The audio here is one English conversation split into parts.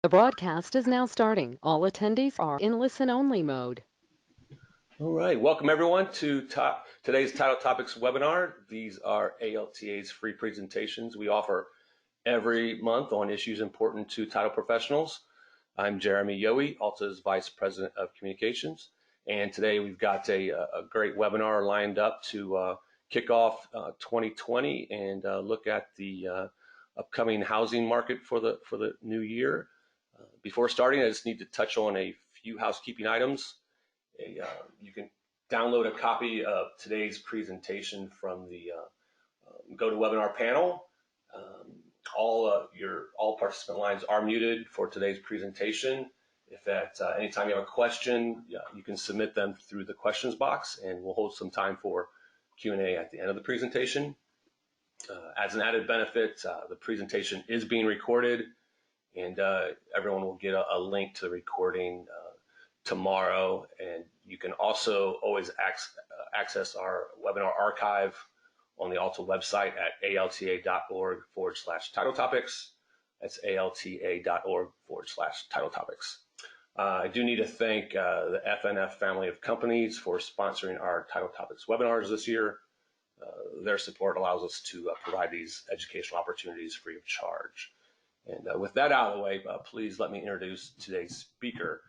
The broadcast is now starting. All attendees are in listen-only mode. All right, welcome everyone to today's Title Topics webinar. These are ALTA's free presentations we offer every month on issues important to title professionals. I'm Jeremy Yohe, ALTA's Vice President of Communications, and today we've got a great webinar lined up to kick off 2020 and look at the upcoming housing market for the new year. Before starting, I just need to touch on a few housekeeping items. You can download a copy of today's presentation from the GoToWebinar panel. All participant lines are muted for today's presentation. If at any time you have a question, you can submit them through the questions box, and we'll hold some time for Q&A at the end of the presentation. As an added benefit, the presentation is being recorded, and everyone will get a link to the recording tomorrow, and you can also always access our webinar archive on the ALTA website at alta.org/title topics. That's alta.org/title topics. I do need to thank the FNF family of companies for sponsoring our Title Topics webinars this year. Their support allows us to provide these educational opportunities free of charge. And with that out of the way, please let me introduce today's speaker.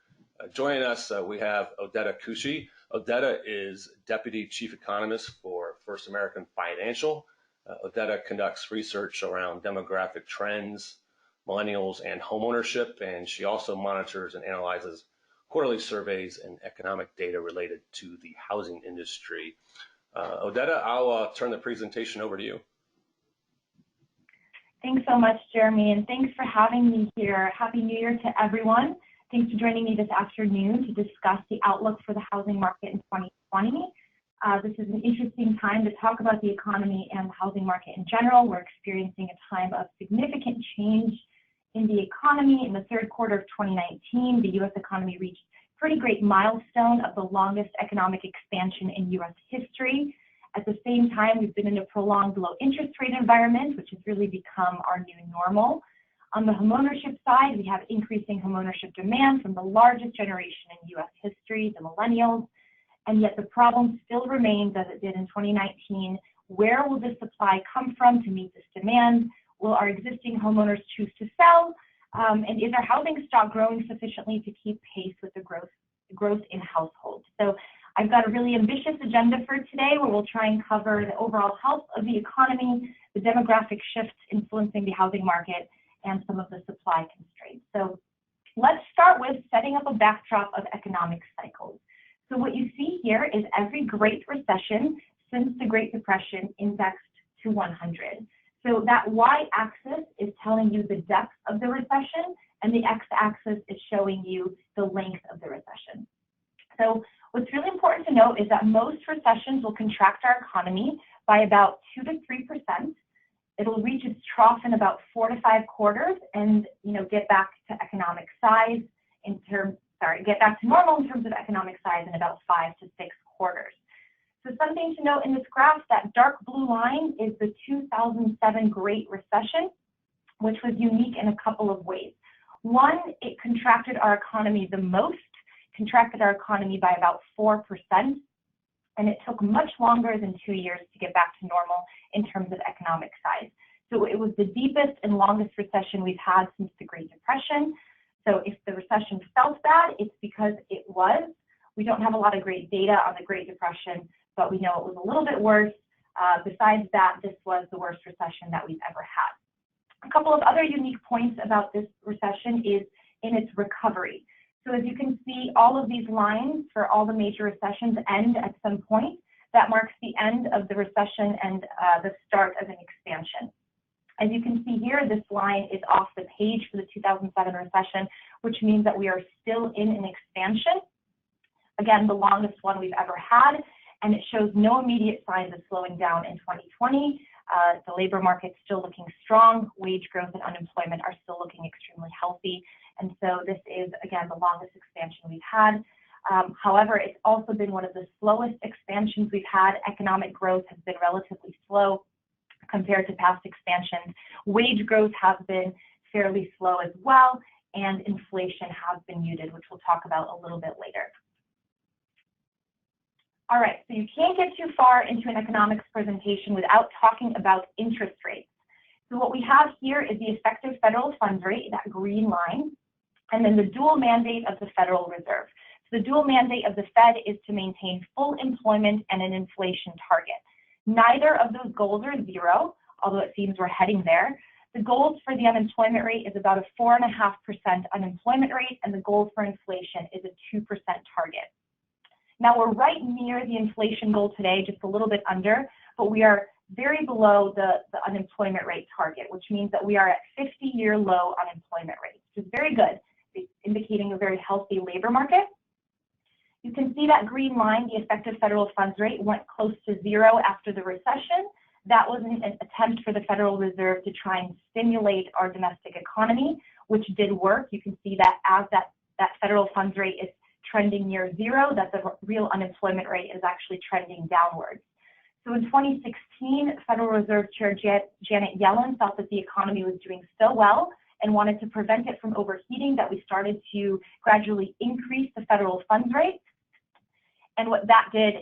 Joining us, we have Odetta Kushi. Odetta is Deputy Chief Economist for First American Financial. Odetta conducts research around demographic trends, millennials, and homeownership, and she also monitors and analyzes quarterly surveys and economic data related to the housing industry. Odetta, I'll turn the presentation over to you. Thanks so much, Jeremy, and thanks for having me here. Happy New Year to everyone. Thanks for joining me this afternoon to discuss the outlook for the housing market in 2020. This is an interesting time to talk about the economy and the housing market in general. We're experiencing a time of significant change in the economy. In the third quarter of 2019, the U.S. economy reached a pretty great milestone of the longest economic expansion in U.S. history. At the same time, we've been in a prolonged low interest rate environment, which has really become our new normal. On the homeownership side, we have increasing homeownership demand from the largest generation in U.S. history, the Millennials, and yet the problem still remains as it did in 2019. Where will this supply come from to meet this demand? Will our existing homeowners choose to sell? And is our housing stock growing sufficiently to keep pace with the growth in households? So I've got a really ambitious agenda for today where we'll try and cover the overall health of the economy, the demographic shifts influencing the housing market, and some of the supply constraints. So let's start with setting up a backdrop of economic cycles. So what you see here is every great recession since the Great Depression indexed to 100. So that y-axis is telling you the depth of the recession, and the x-axis is showing you the length of the recession. So what's really important to note is that most recessions will contract our economy by about 2 to 3%. It'll reach its trough in about 4 to 5 quarters and get back to get back to normal in terms of economic size in about 5 to 6 quarters. So something to note in this graph, that dark blue line is the 2007 Great Recession, which was unique in a couple of ways. One, it contracted our economy the most, contracted our economy by about 4%. And it took much longer than 2 years to get back to normal in terms of economic size. So it was the deepest and longest recession we've had since the Great Depression. So if the recession felt bad, it's because it was. We don't have a lot of great data on the Great Depression, but we know it was a little bit worse. Besides that, this was the worst recession that we've ever had. A couple of other unique points about this recession is in its recovery. So as you can see, all of these lines for all the major recessions end at some point. That marks the end of the recession and the start of an expansion. As you can see here, this line is off the page for the 2007 recession, which means that we are still in an expansion. Again, the longest one we've ever had, and it shows no immediate signs of slowing down in 2020. The labor market's still looking strong. Wage growth and unemployment are still looking extremely healthy. And so this is, again, the longest expansion we've had. However, it's also been one of the slowest expansions we've had. Economic growth has been relatively slow compared to past expansions. Wage growth has been fairly slow as well. and inflation has been muted, which we'll talk about a little bit later. All right, so you can't get too far into an economics presentation without talking about interest rates. So what we have here is the effective federal funds rate, that green line, and then the dual mandate of the Federal Reserve. So the dual mandate of the Fed is to maintain full employment and an inflation target. Neither of those goals are zero, although it seems we're heading there. The goals for the unemployment rate is about a 4.5% unemployment rate, and the goal for inflation is a 2% target. Now we're right near the inflation goal today, just a little bit under, but we are very below the unemployment rate target, which means that we are at 50-year low unemployment rates, which is very good, indicating a very healthy labor market. You can see that green line, the effective federal funds rate, went close to zero after the recession. That was an attempt for the Federal Reserve to try and stimulate our domestic economy, which did work. You can see that as that federal funds rate is trending near zero, that the real unemployment rate is actually trending downwards. So in 2016, Federal Reserve Chair Janet Yellen thought that the economy was doing so well and wanted to prevent it from overheating that we started to gradually increase the federal funds rate. And what that did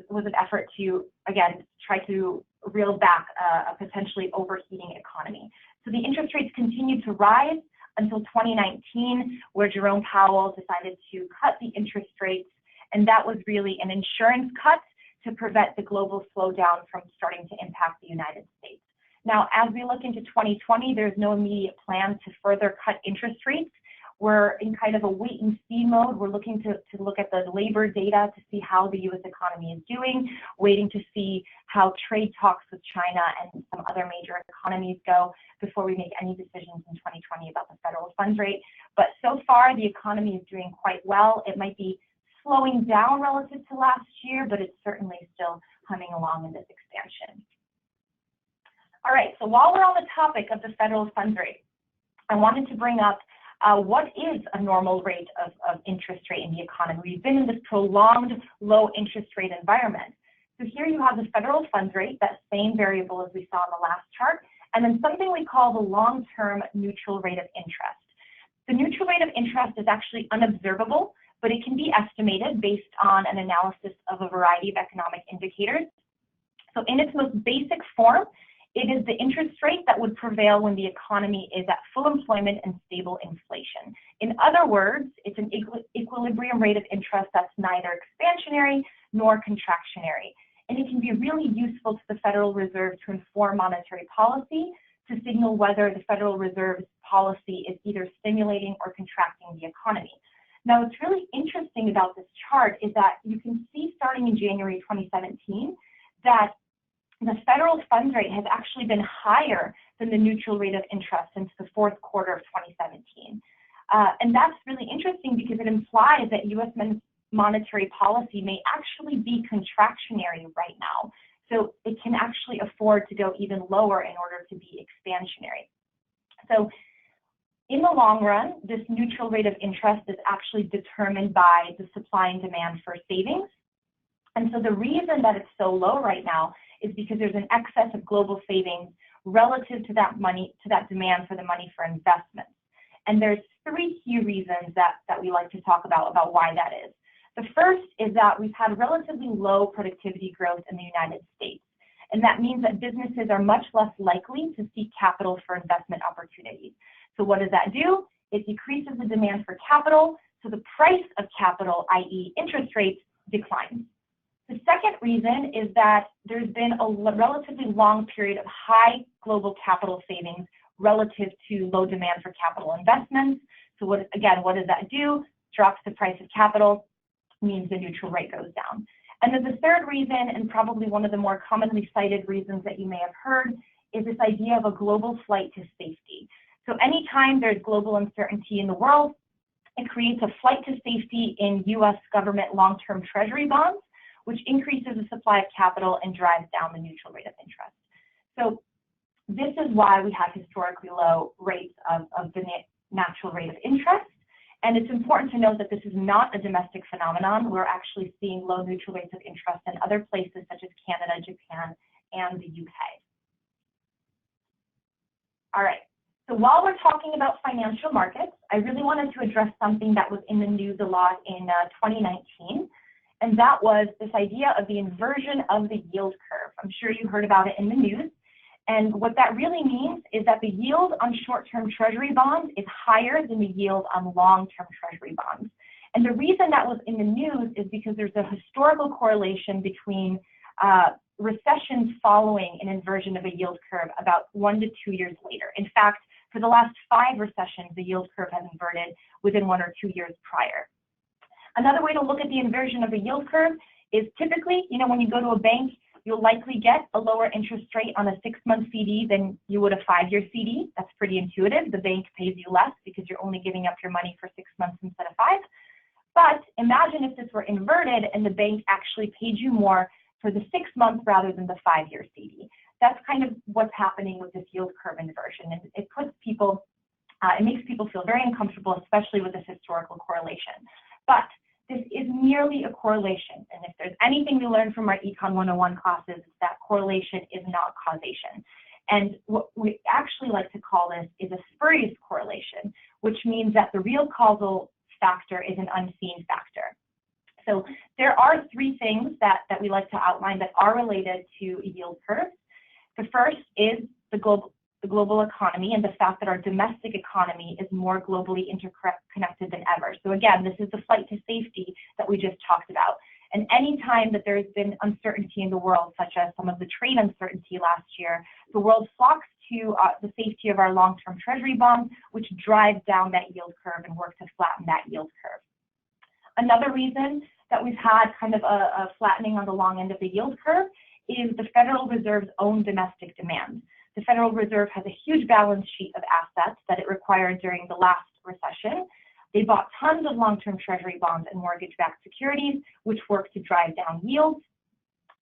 was an effort to, again, try to reel back a potentially overheating economy. So the interest rates continued to rise until 2019, where Jerome Powell decided to cut the interest rates, and that was really an insurance cut to prevent the global slowdown from starting to impact the United States. Now, as we look into 2020, there's no immediate plan to further cut interest rates. We're in kind of a wait and see mode. We're looking to look at the labor data to see how the U.S. economy is doing, waiting to see how trade talks with China and some other major economies go before we make any decisions in 2020 about the federal funds rate. But so far, the economy is doing quite well. It might be slowing down relative to last year, but it's certainly still humming along in this expansion. All right, so while we're on the topic of the federal funds rate, I wanted to bring up what is a normal rate of interest rate in the economy. We've been in this prolonged low interest rate environment. So here you have the federal funds rate, that same variable as we saw in the last chart, and then something we call the long-term neutral rate of interest. The neutral rate of interest is actually unobservable, but it can be estimated based on an analysis of a variety of economic indicators. So in its most basic form, it is the interest rate that would prevail when the economy is at full employment and stable inflation. In other words, it's an equilibrium rate of interest that's neither expansionary nor contractionary. And it can be really useful to the Federal Reserve to inform monetary policy, to signal whether the Federal Reserve's policy is either stimulating or contracting the economy. Now, what's really interesting about this chart is that you can see starting in January 2017 that the federal funds rate has actually been higher than the neutral rate of interest since the fourth quarter of 2017. And that's really interesting because it implies that U.S. monetary policy may actually be contractionary right now. So it can actually afford to go even lower in order to be expansionary. So in the long run, this neutral rate of interest is actually determined by the supply and demand for savings. And so the reason that it's so low right now is because there's an excess of global savings relative to that money, to that demand for the money for investments. And there's three key reasons that we like to talk about why that is. The first is that we've had relatively low productivity growth in the United States. And that means that businesses are much less likely to seek capital for investment opportunities. So what does that do? It decreases the demand for capital, so the price of capital, i.e. interest rates, declines. The second reason is that there's been a relatively long period of high global capital savings relative to low demand for capital investments. So what does that do? Drops the price of capital, means the neutral rate goes down. And then the third reason, and probably one of the more commonly cited reasons that you may have heard, is this idea of a global flight to safety. So anytime there's global uncertainty in the world, it creates a flight to safety in U.S. government long-term treasury bonds, which increases the supply of capital and drives down the neutral rate of interest. So this is why we have historically low rates of the natural rate of interest. And it's important to note that this is not a domestic phenomenon. We're actually seeing low neutral rates of interest in other places such as Canada, Japan, and the UK. All right, So while we're talking about financial markets, I really wanted to address something that was in the news a lot in 2019, and that was this idea of the inversion of the yield curve. I'm sure you heard about it in the news. And what that really means is that the yield on short-term treasury bonds is higher than the yield on long-term treasury bonds. And the reason that was in the news is because there's a historical correlation between recessions following an inversion of a yield curve about 1 to 2 years later. In fact, for the last 5 recessions, the yield curve has inverted within 1 or 2 years prior. Another way to look at the inversion of the yield curve is typically, when you go to a bank, you'll likely get a lower interest rate on a 6-month CD than you would a 5-year CD. That's pretty intuitive. The bank pays you less because you're only giving up your money for 6 months instead of 5. But imagine if this were inverted and the bank actually paid you more for the 6-month rather than the 5-year CD. That's kind of what's happening with this yield curve inversion. And it puts people, it makes people feel very uncomfortable, especially with this historical correlation. But this is merely a correlation. And if there's anything we learned from our Econ 101 classes, it's that correlation is not causation. And what we actually like to call this is a spurious correlation, which means that the real causal factor is an unseen factor. So there are 3 things that we like to outline that are related to yield curves. The first is the global economy and the fact that our domestic economy is more globally interconnected than ever. So again, this is the flight to safety that we just talked about. And any time that there's been uncertainty in the world, such as some of the trade uncertainty last year, the world flocks to the safety of our long-term treasury bonds, which drives down that yield curve and work to flatten that yield curve. Another reason that we've had kind of a flattening on the long end of the yield curve is the Federal Reserve's own domestic demand. The Federal Reserve has a huge balance sheet of assets that it required during the last recession. They bought tons of long-term treasury bonds and mortgage-backed securities, which work to drive down yields.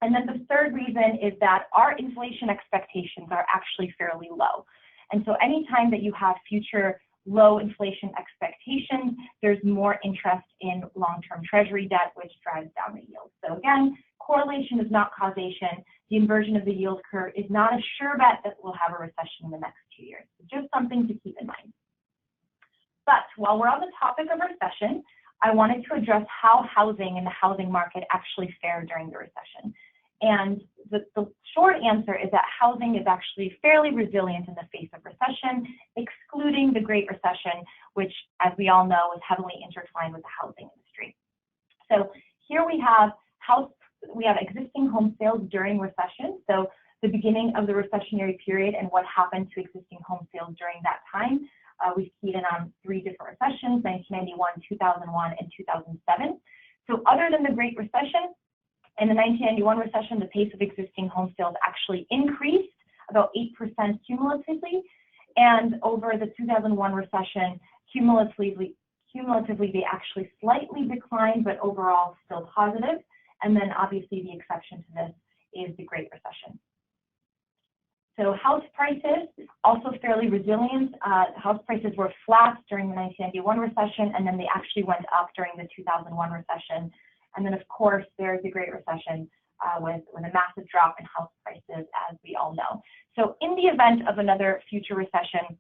And then the third reason is that our inflation expectations are actually fairly low. And so anytime that you have future low inflation expectations, there's more interest in long-term treasury debt, which drives down the yield. So again, correlation is not causation. The inversion of the yield curve is not a sure bet that we'll have a recession in the next 2 years. Just something to keep in mind. But while we're on the topic of recession, I wanted to address how housing and the housing market actually fared during the recession. And the short answer is that housing is actually fairly resilient in the face of recession, excluding the Great Recession, which, as we all know, is heavily intertwined with the housing industry. So here we have existing home sales during recession. So the beginning of the recessionary period and what happened to existing home sales during that time. We've keyed in on 3 different recessions, 1991, 2001, and 2007. So other than the Great Recession, in the 1991 recession, the pace of existing home sales actually increased about 8% cumulatively. And over the 2001 recession, cumulatively, they actually slightly declined, but overall still positive. And then obviously the exception to this is the Great Recession. So house prices, also fairly resilient. House prices were flat during the 1991 recession, and then they actually went up during the 2001 recession. And then, of course, there's the Great Recession with a massive drop in house prices, as we all know. So in the event of another future recession,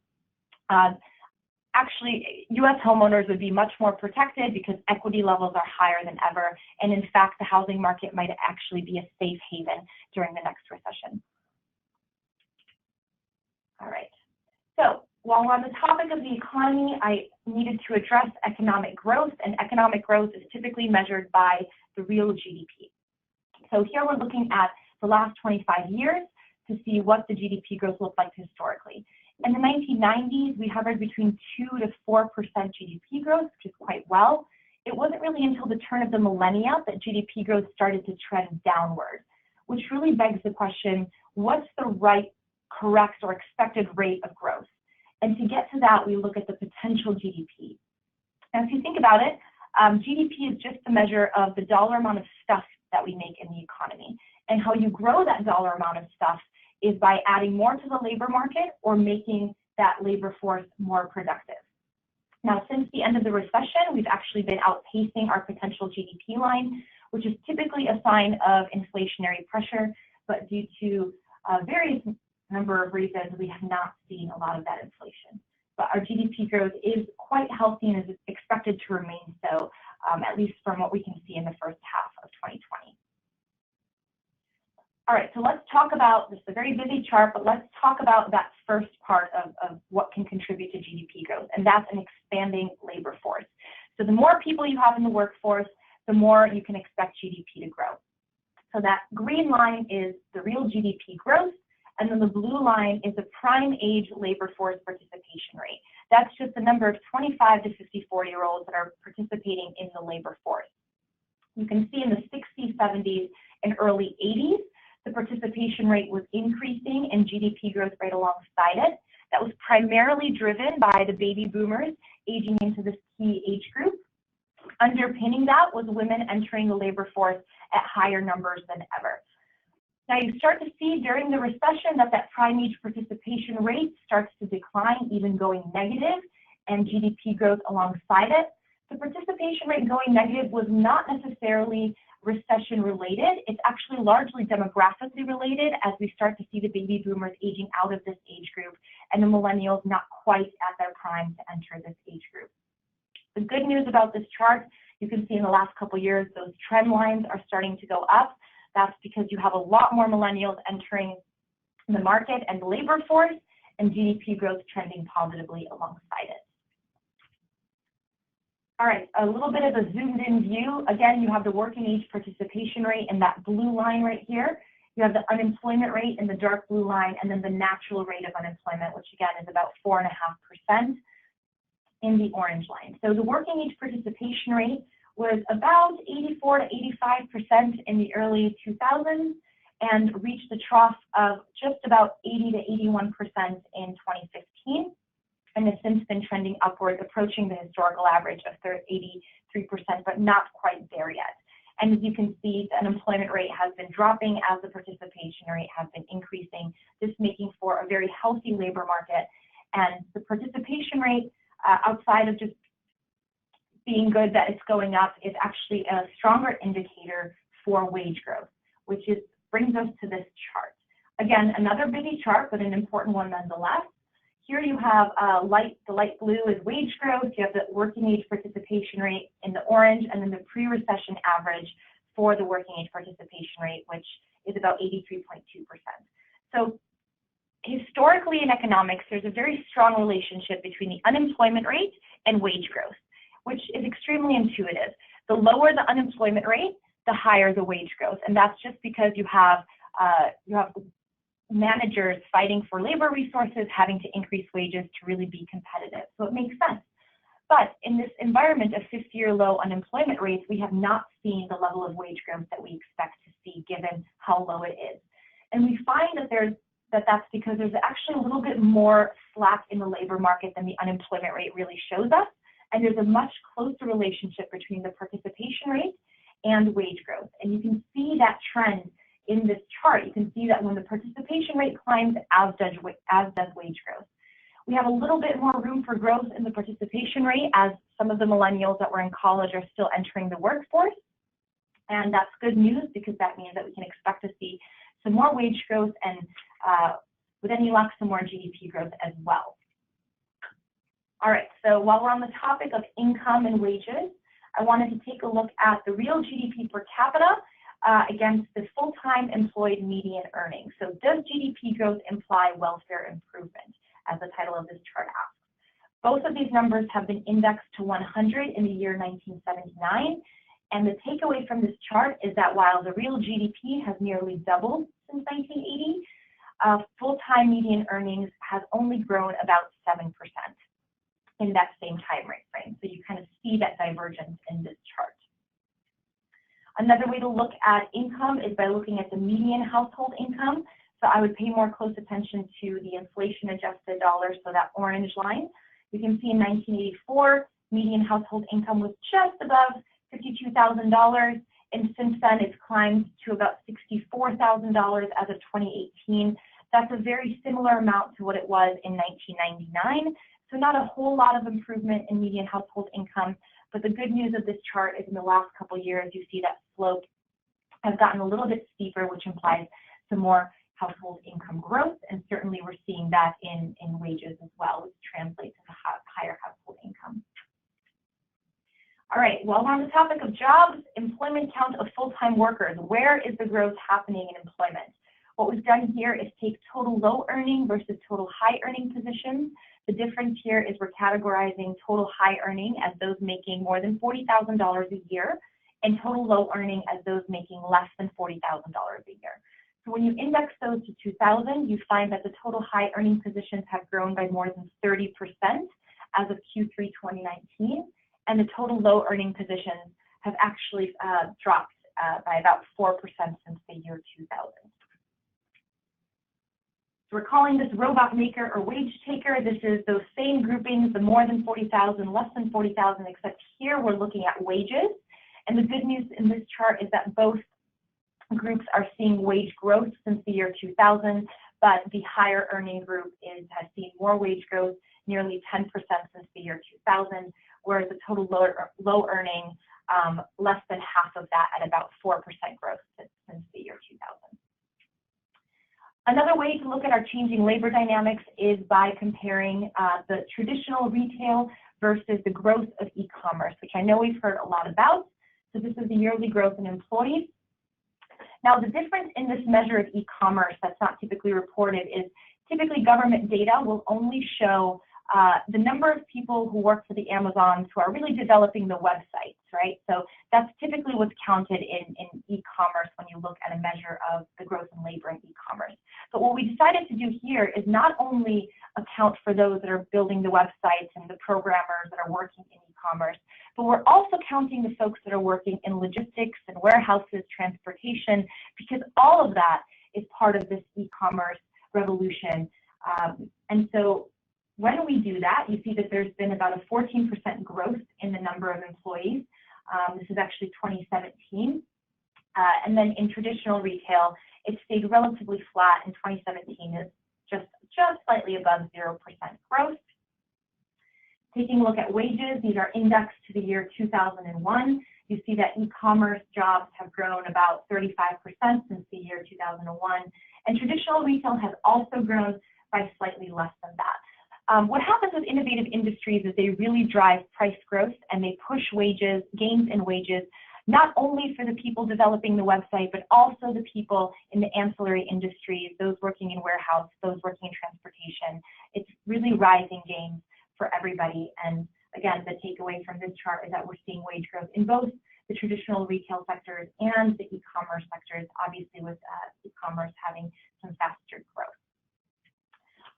actually, U.S. homeowners would be much more protected because equity levels are higher than ever. And in fact, the housing market might actually be a safe haven during the next recession. All right. So while we're on the topic of the economy, I needed to address economic growth, and economic growth is typically measured by the real GDP. So here we're looking at the last 25 years to see what the GDP growth looked like historically. In the 1990s, we hovered between 2 to 4% GDP growth, which is quite well. It wasn't really until the turn of the millennia that GDP growth started to trend downward, which really begs the question, what's the right, correct, or expected rate of growth? And to get to that, we look at the potential GDP. And if you think about it, GDP is just the measure of the dollar amount of stuff that we make in the economy. And how you grow that dollar amount of stuff is by adding more to the labor market or making that labor force more productive. Now, since the end of the recession, we've actually been outpacing our potential GDP line, which is typically a sign of inflationary pressure, but due to various number of reasons, we have not seen a lot of that inflation. But our GDP growth is quite healthy and is expected to remain so, at least from what we can see in the first half of 2020. All right, so let's talk about, this is a very busy chart, but let's talk about that first part of what can contribute to GDP growth, and that's an expanding labor force. So the more people you have in the workforce, the more you can expect GDP to grow. So that green line is the real GDP growth, and then the blue line is the prime age labor force participation rate. That's just the number of 25 to 54-year-olds that are participating in the labor force. You can see in the 60s, 70s, and early 80s, the participation rate was increasing and GDP growth right alongside it. That was primarily driven by the baby boomers aging into this key age group. Underpinning that was women entering the labor force at higher numbers than ever. Now you start to see during the recession that prime age participation rate starts to decline, even going negative, and GDP growth alongside it. The participation rate going negative was not necessarily recession related. It's actually largely demographically related as we start to see the baby boomers aging out of this age group and the millennials not quite at their prime to enter this age group. The good news about this chart, you can see in the last couple of years, those trend lines are starting to go up. That's because you have a lot more millennials entering the market and the labor force, and GDP growth trending positively alongside it. All right, a little bit of a zoomed in view. Again, you have the working age participation rate in that blue line right here. You have the unemployment rate in the dark blue line, and then the natural rate of unemployment, which again is about 4.5% in the orange line. So the working age participation rate was about 84 to 85% in the early 2000s and reached a trough of just about 80 to 81% in 2015. And has since been trending upward, approaching the historical average of 83%, but not quite there yet. And as you can see, the unemployment rate has been dropping as the participation rate has been increasing, this making for a very healthy labor market. And the participation rate, outside of just being good that it's going up, is actually a stronger indicator for wage growth, which brings us to this chart. Again, another busy chart, but an important one nonetheless. Here you have the light blue is wage growth. You have the working age participation rate in the orange, and then the pre-recession average for the working age participation rate, which is about 83.2%. So historically in economics, there's a very strong relationship between the unemployment rate and wage growth, which is extremely intuitive. The lower the unemployment rate, the higher the wage growth, and that's just because you have managers fighting for labor resources, having to increase wages to really be competitive. So it makes sense. But in this environment of 50-year low unemployment rates, we have not seen the level of wage growth that we expect to see given how low it is. And we find that that's because there's actually a little bit more slack in the labor market than the unemployment rate really shows us. And there's a much closer relationship between the participation rate and wage growth. And you can see that trend in this chart. You can see that when the participation rate climbs, as does wage growth. We have a little bit more room for growth in the participation rate as some of the millennials that were in college are still entering the workforce. And that's good news because that means that we can expect to see some more wage growth and with any luck, some more GDP growth as well. All right, so while we're on the topic of income and wages, I wanted to take a look at the real GDP per capita against the full-time employed median earnings. So does GDP growth imply welfare improvement, as the title of this chart asks? Both of these numbers have been indexed to 100 in the year 1979. And the takeaway from this chart is that while the real GDP has nearly doubled since 1980, full-time median earnings has only grown about 7% in that same time frame. So you kind of see that divergence in this chart. Another way to look at income is by looking at the median household income. So I would pay more close attention to the inflation-adjusted dollars, so that orange line. You can see in 1984, median household income was just above $52,000, and since then it's climbed to about $64,000 as of 2018. That's a very similar amount to what it was in 1999. So not a whole lot of improvement in median household income, but the good news of this chart is in the last couple of years, you see that slope has gotten a little bit steeper, which implies some more household income growth, and certainly we're seeing that in wages as well, which translates into higher household income. All right, well, on the topic of jobs, employment count of full-time workers, where is the growth happening in employment? What we've done here is take total low earning versus total high earning positions. The difference here is we're categorizing total high earning as those making more than $40,000 a year, and total low earning as those making less than $40,000 a year. So when you index those to 2000, you find that the total high earning positions have grown by more than 30% as of Q3 2019, and the total low earning positions have actually dropped by about 4% since the year 2000. So we're calling this robot maker or wage taker. This is those same groupings, the more than 40,000, less than 40,000, except here we're looking at wages. And the good news in this chart is that both groups are seeing wage growth since the year 2000, but the higher earning group has seen more wage growth, nearly 10% since the year 2000, whereas the total low earning, less than half of that at about 4% growth since the year 2000. Another way to look at our changing labor dynamics is by comparing the traditional retail versus the growth of e-commerce, which I know we've heard a lot about. So this is the yearly growth in employees. Now, the difference in this measure of e-commerce that's not typically reported is typically government data will only show the number of people who work for the Amazons who are really developing the websites, right? So that's typically what's counted in e-commerce when you look at a measure of the growth in labor in e-commerce. But what we decided to do here is not only account for those that are building the websites and the programmers that are working in e-commerce, but we're also counting the folks that are working in logistics and warehouses, transportation, because all of that is part of this e-commerce revolution. And so when we do that, you see that there's been about a 14% growth in the number of employees. This is actually 2017. And then in traditional retail, it stayed relatively flat in 2017 is just slightly above 0% growth. Taking a look at wages, these are indexed to the year 2001. You see that e-commerce jobs have grown about 35% since the year 2001. And traditional retail has also grown by slightly less than that. What happens with innovative industries is they really drive price growth and they push wages, gains in wages, not only for the people developing the website, but also the people in the ancillary industries, those working in warehouse, those working in transportation. It's really rising gains for everybody. And again, the takeaway from this chart is that we're seeing wage growth in both the traditional retail sectors and the e-commerce sectors, obviously with e-commerce having some faster growth.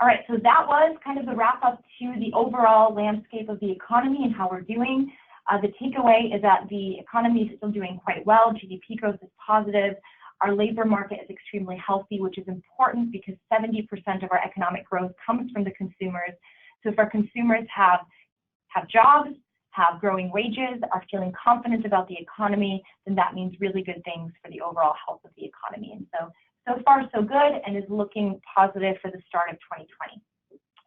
All right, so that was kind of the wrap up to the overall landscape of the economy and how we're doing. The takeaway is that the economy is still doing quite well. GDP growth is positive. Our labor market is extremely healthy, which is important because 70% of our economic growth comes from the consumers. So if our consumers have jobs, have growing wages, are feeling confident about the economy, then that means really good things for the overall health of the economy. And so far so good and is looking positive for the start of 2020.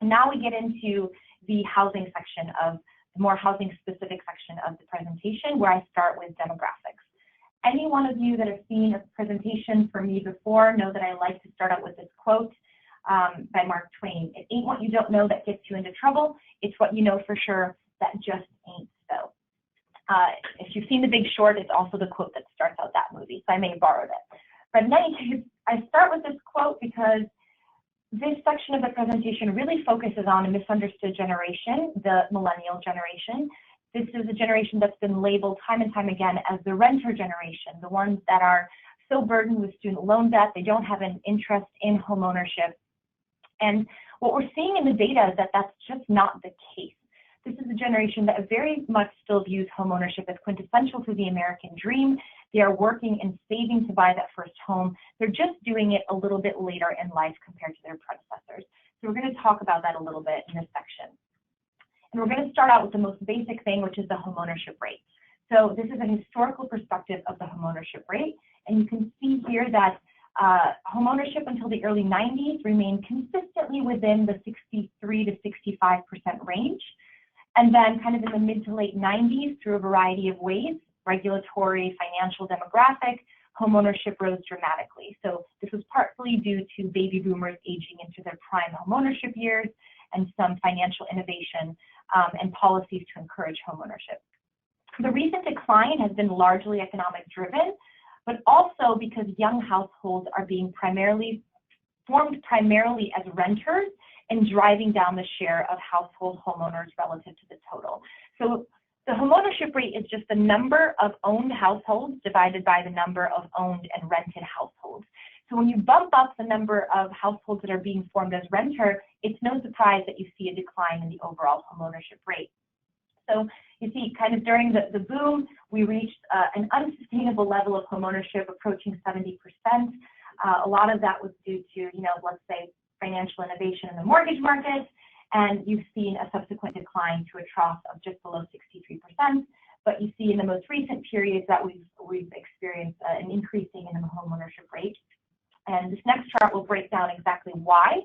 And now we get into the housing section of the more housing specific section of the presentation, where I start with demographics. Any one of you that have seen a presentation from me before know that I like to start out with this quote by Mark Twain. It ain't what you don't know that gets you into trouble. It's what you know for sure that just ain't so. If you've seen The Big Short, it's also the quote that starts out that movie, so I may have borrowed it. But in any case, I start with this quote because this section of the presentation really focuses on a misunderstood generation, the millennial generation. This is a generation that's been labeled time and time again as the renter generation, the ones that are so burdened with student loan debt, they don't have an interest in homeownership. And what we're seeing in the data is that that's just not the case. This is a generation that very much still views homeownership as quintessential to the American dream. They are working and saving to buy that first home. They're just doing it a little bit later in life compared to their predecessors. So we're going to talk about that a little bit in this section. And we're going to start out with the most basic thing, which is the homeownership rate. So this is a historical perspective of the homeownership rate. And you can see here that homeownership until the early 90s remained consistently within the 63 to 65% range. And then kind of in the mid to late 90s, through a variety of ways, regulatory, financial, demographic, homeownership rose dramatically. So this was partly due to baby boomers aging into their prime homeownership years and some financial innovation and policies to encourage homeownership. The recent decline has been largely economic driven, but also because young households are being formed primarily as renters and driving down the share of household homeowners relative to the total. So the homeownership rate is just the number of owned households divided by the number of owned and rented households. So when you bump up the number of households that are being formed as renter, it's no surprise that you see a decline in the overall homeownership rate. So you see, kind of during the boom, we reached an unsustainable level of homeownership approaching 70%. A lot of that was due to, let's say, financial innovation in the mortgage market, and you've seen a subsequent decline to a trough of just below 63%. But you see in the most recent periods that we've experienced an increasing in the homeownership rate. And this next chart will break down exactly why.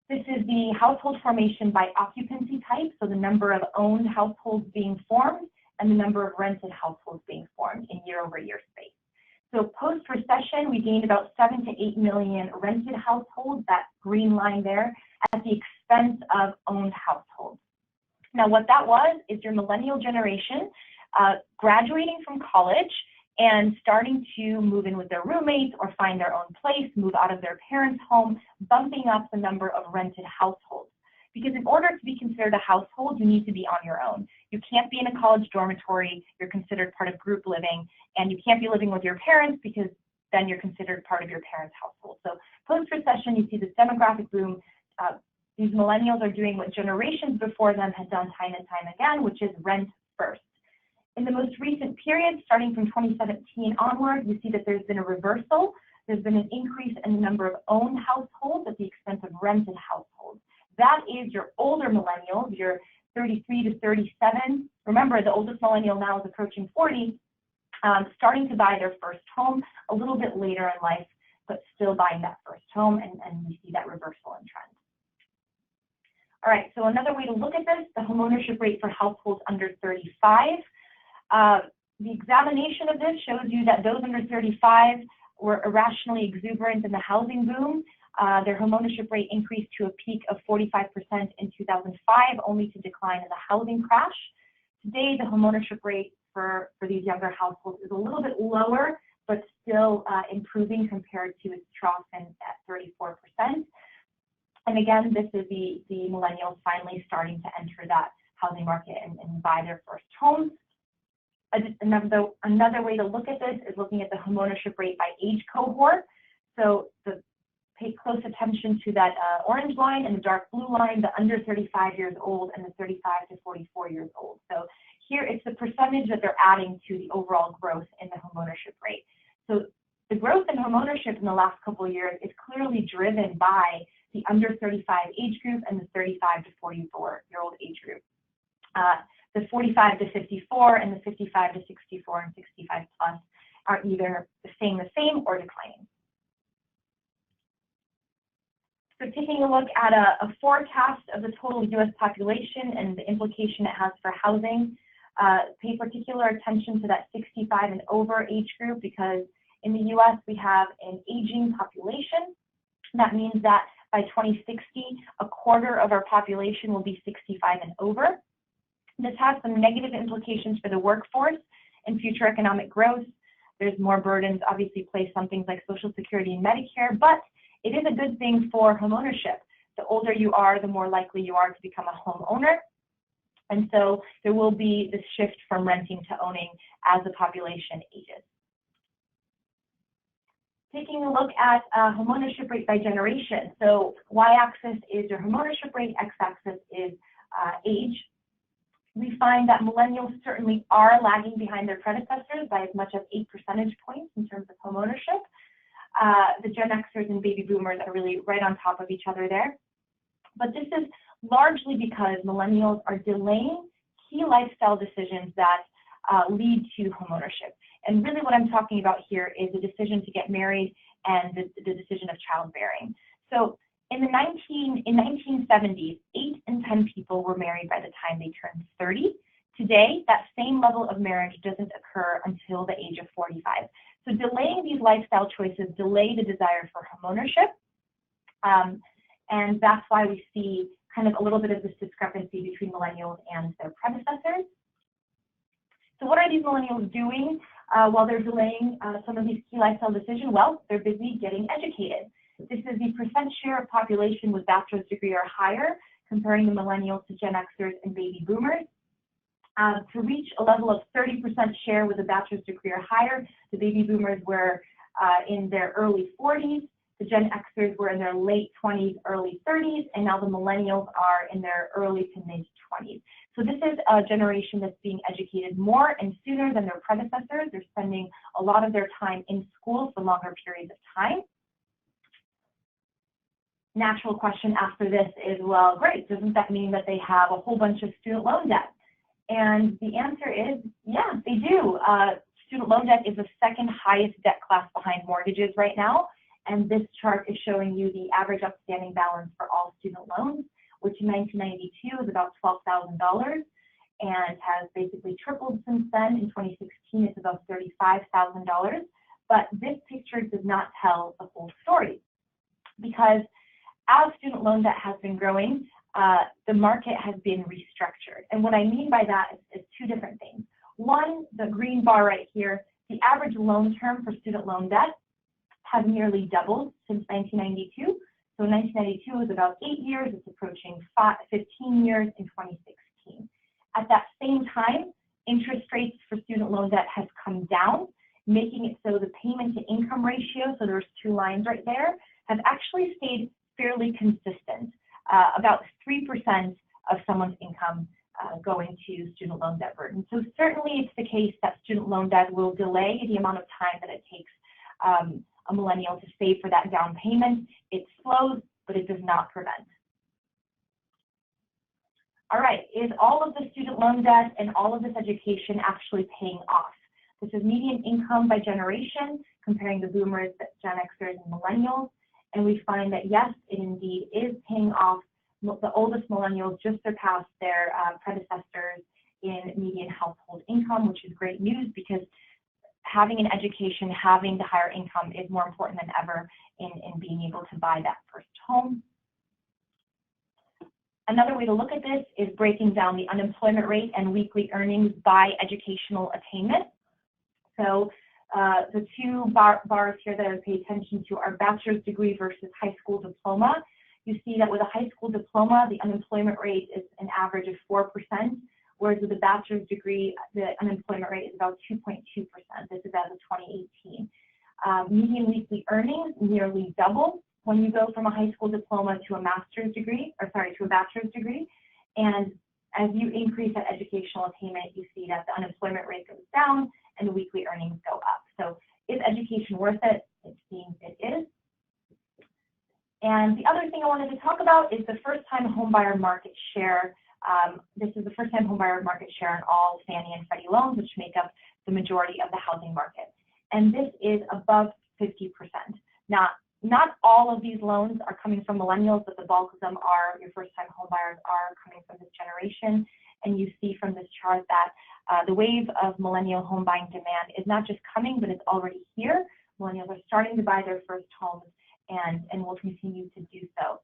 This is the household formation by occupancy type, so the number of owned households being formed and the number of rented households being formed in year-over-year space. So post-recession, we gained about 7 to 8 million rented households, that green line there, at the expense of owned households. Now, what that was is your millennial generation graduating from college and starting to move in with their roommates or find their own place, move out of their parents' home, bumping up the number of rented households. Because in order to be considered a household, you need to be on your own. You can't be in a college dormitory, you're considered part of group living, and you can't be living with your parents because then you're considered part of your parents' household. So post-recession, you see this demographic boom. These millennials are doing what generations before them had done time and time again, which is rent first. In the most recent period, starting from 2017 onward, you see that there's been a reversal. There's been an increase in the number of owned households at the expense of rented households. That is your older millennials, your 33 to 37. Remember, the oldest millennial now is approaching 40, starting to buy their first home a little bit later in life, but still buying that first home, and we see that reversal in trend. All right, so another way to look at this, the homeownership rate for households under 35. The examination of this shows you that those under 35 were irrationally exuberant in the housing boom. Their homeownership rate increased to a peak of 45% in 2005, only to decline in the housing crash. Today, the homeownership rate for these younger households is a little bit lower, but still improving compared to its trough at 34%. And again, this is the millennials finally starting to enter that housing market and buy their first homes. Another way to look at this is looking at the homeownership rate by age cohort. So pay close attention to that orange line and the dark blue line, the under 35 years old and the 35 to 44 years old. So here it's the percentage that they're adding to the overall growth in the homeownership rate. So the growth in homeownership in the last couple of years is clearly driven by the under 35 age group and the 35 to 44-year-old age group. The 45 to 54 and the 55 to 64 and 65 plus are either staying the same or declining. So taking a look at a forecast of the total U.S. population and the implication it has for housing, pay particular attention to that 65 and over age group, because in the U.S. we have an aging population. That means that by 2060, a quarter of our population will be 65 and over. This has some negative implications for the workforce and future economic growth. There's more burdens obviously placed on things like Social Security and Medicare, but it is a good thing for homeownership. The older you are, the more likely you are to become a homeowner. And so there will be this shift from renting to owning as the population ages. Taking a look at homeownership rate by generation. So y-axis is your homeownership rate, x-axis is age. We find that millennials certainly are lagging behind their predecessors by as much as 8 percentage points in terms of homeownership. The Gen Xers and baby boomers are really right on top of each other there. But this is largely because millennials are delaying key lifestyle decisions that lead to homeownership. And really what I'm talking about here is the decision to get married and the decision of childbearing. So in the 1970s, 8 in 10 people were married by the time they turned 30. Today, that same level of marriage doesn't occur until the age of 45. So delaying these lifestyle choices delay the desire for homeownership, and that's why we see kind of a little bit of this discrepancy between millennials and their predecessors. So what are these millennials doing while they're delaying some of these key lifestyle decisions? Well, they're busy getting educated. This is the percent share of population with bachelor's degree or higher, comparing the millennials to Gen Xers and baby boomers. To reach a level of 30% share with a bachelor's degree or higher, the baby boomers were in their early 40s, the Gen Xers were in their late 20s, early 30s, and now the millennials are in their early to mid 20s. So this is a generation that's being educated more and sooner than their predecessors. They're spending a lot of their time in school for longer periods of time. Natural question after this is, well, great, doesn't that mean that they have a whole bunch of student loan debt? And the answer is, yeah, they do. Student loan debt is the second highest debt class behind mortgages right now. And this chart is showing you the average outstanding balance for all student loans, which in 1992 was about $12,000 and has basically tripled since then. In 2016, it's about $35,000. But this picture does not tell the whole story, because as student loan debt has been growing, the market has been restructured. And what I mean by that is two different things. One, the green bar right here, the average loan term for student loan debt has nearly doubled since 1992. So 1992 was about 8 years. It's approaching 15 years in 2016. At that same time, interest rates for student loan debt has come down, making it so the payment to income ratio, so there's two lines right there, have actually stayed fairly consistent, about 3% of someone's income going to student loan debt burden. So certainly it's the case that student loan debt will delay the amount of time that it takes a millennial to save for that down payment. It slows, but it does not prevent. All right, is all of the student loan debt and all of this education actually paying off? This is median income by generation, comparing the boomers, Gen Xers, and millennials. And we find that yes, it indeed is paying off. The oldest millennials just surpassed their predecessors in median household income, which is great news, because having an education, having the higher income is more important than ever in being able to buy that first home. Another way to look at this is breaking down the unemployment rate and weekly earnings by educational attainment. So the two bars here that I would pay attention to are bachelor's degree versus high school diploma. You see that with a high school diploma, the unemployment rate is an average of 4%, whereas with a bachelor's degree, the unemployment rate is about 2.2%. This is as of 2018. Median weekly earnings nearly double when you go from a high school diploma to a master's degree, to a bachelor's degree. And as you increase that educational attainment, you see that the unemployment rate goes down and the weekly earnings go up. So is education worth it? It seems it is. And the other thing I wanted to talk about is the first-time homebuyer market share. This is the first-time homebuyer market share on all Fannie and Freddie loans, which make up the majority of the housing market. And this is above 50%. Now, not all of these loans are coming from millennials, but the bulk of them are, your first-time homebuyers are coming from this generation. And you see from this chart that the wave of millennial home buying demand is not just coming, but it's already here. Millennials are starting to buy their first homes and will continue to do so.